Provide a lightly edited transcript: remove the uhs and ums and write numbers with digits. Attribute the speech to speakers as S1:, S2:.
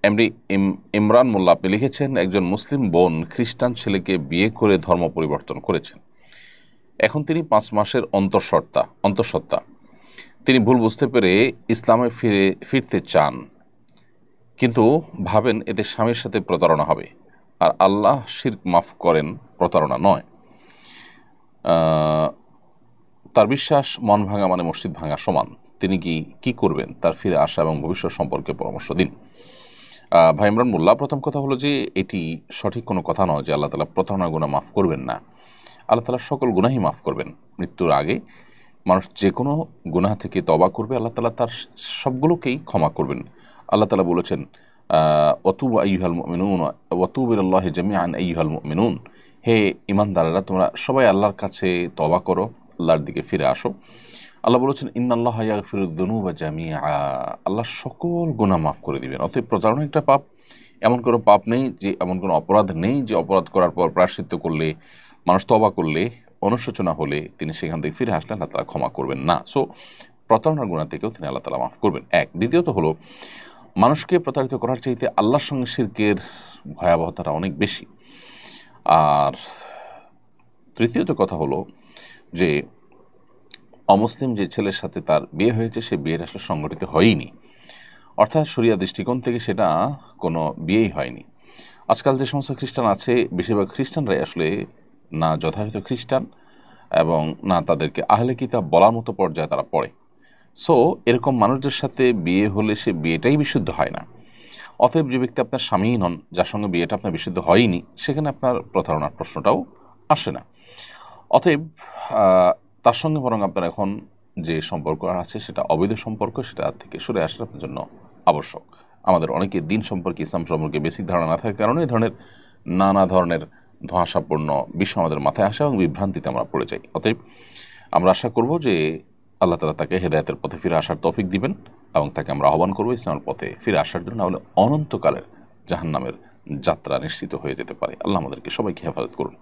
S1: MD Imran মোল্লা আপনি লিখেছেন, একজন মুসলিম বোন খ্রিস্টান ছেলেকে বিয়ে করে ধর্ম পরিবর্তন করেছেন। এখন তিনি 5 মাসের অন্তঃসত্ত্বা। তিনি ভুল বুঝতে পেরে ইসলামে ফিরতে চান, কিন্তু ভাবেন এতে স্বামীর সাথে প্রতারণা হবে, আর আল্লাহ শিরক মাফ করেন, প্রতারণা নয়। তার বিশ্বাস মন ভাঙা মানে মসজিদ ভাঙা সমান। তিনি কি করবেন? তার ফিরে আসা এবং ভবিষ্যৎ সম্পর্কে পরামর্শ দিন। ভাই ইমরান মোল্লা, প্রথম কথা হলো যে এটি সঠিক কোনো কথা নয় যে আল্লাহ তাআলা প্রতারণার গুনাহ মাফ করবেন না। আল্লাহ তাআলা সকল গুনাহই মাফ করবেন। মৃত্যুর আগে মানুষ যে কোনো গুনাহ থেকে তওবা করবে, আল্লাহ তাআলা তার সবগুলোকেই ক্ষমা করবেন। আল্লাহ তাআলা বলেছেন, ওয়াতুবু আইয়ুহাল মুমিনুন ওয়াতুবু ইলাল্লাহি জামিআন আইয়ুহাল মুমিনুন, হে ঈমানদারেরা তোমরা সবাই আল্লাহর কাছে তওবা করো, আল্লাহর দিকে ফিরে আসো। আল্লাহ বলেছেন, ইন্নাল্লাহা ইয়াগফিরুয যুনুবা জামিআ, আল্লাহ সকল গুনাহ মাফ করে দিবেন। অতএব প্রতারণা একটা পাপ, এমন কোনো পাপ নেই, যে এমন কোনো অপরাধ নেই যে অপরাধ করার পর প্রায়শ্চিত্ত করলে, মানুষ তওবা করলে, অনুশোচনা হলে তিনি সেখান থেকে ফিরে আসলে আল্লাহ তাআলা ক্ষমা করবেন না। সো প্রতারণার গুনাহ থেকেও তিনি আল্লাহ তাআলা মাফ করবেন, এক। দ্বিতীয়ত হলো, মানুষকে প্রতারিত করার চাইতে আল্লাহর সঙ্গে শিরকের ভয়াবহতাটা অনেক বেশি। আর তৃতীয়ত কথা হলো যে অমুসলিম যে ছেলের সাথে তার বিয়ে হয়েছে, সে বিয়েটা আসলে সংগঠিত হয়ইনি, অর্থাৎ শরিয়া দৃষ্টিকোণ থেকে সেটা কোনো বিয়েই হয়নি। আজকাল যে সমস্ত খ্রিস্টান আছে, বেশিরভাগ খ্রিস্টানরাই আসলে না যথাযথ খ্রিস্টান এবং না তাদেরকে আহলে কিতাব বলার মতো পর্যায়ে তারা পড়ে। সো এরকম মানুষদের সাথে বিয়ে হলে সে বিয়েটাই বিশুদ্ধ হয় না। অতএব যে ব্যক্তি আপনার স্বামীই নন, যার সঙ্গে বিয়েটা আপনার বিশুদ্ধ হয়নি, সেখানে আপনার প্রতারণার প্রশ্নটাও আসে না। অতএব তার সঙ্গে বরং আপনার এখন যে সম্পর্ক আছে সেটা অবৈধ সম্পর্ক, সেটা থেকে সরে আসার আপনার জন্য আবশ্যক। আমাদের অনেকে দিন সম্পর্কে, ইসলাম সম্পর্কে বেসিক ধারণা না থাকার কারণে এই ধরনের নানা ধরনের ধোঁয়াশাপূর্ণ বিষয় আমাদের মাথায় আসে এবং বিভ্রান্তিতে আমরা পড়ে যাই। অতএব আমরা আশা করব যে আল্লাহ তাআলা তাকে হেদায়েতের পথে ফিরে আসার তৌফিক দিবেন এবং তাকে আমরা আহ্বান করবো ইসলামের পথে ফিরে আসার জন্য, নাহলে অনন্তকালের জাহান্নামের যাত্রা নিশ্চিত হয়ে যেতে পারে। আল্লাহ আমাদেরকে সবাইকে হেফাজত করুন।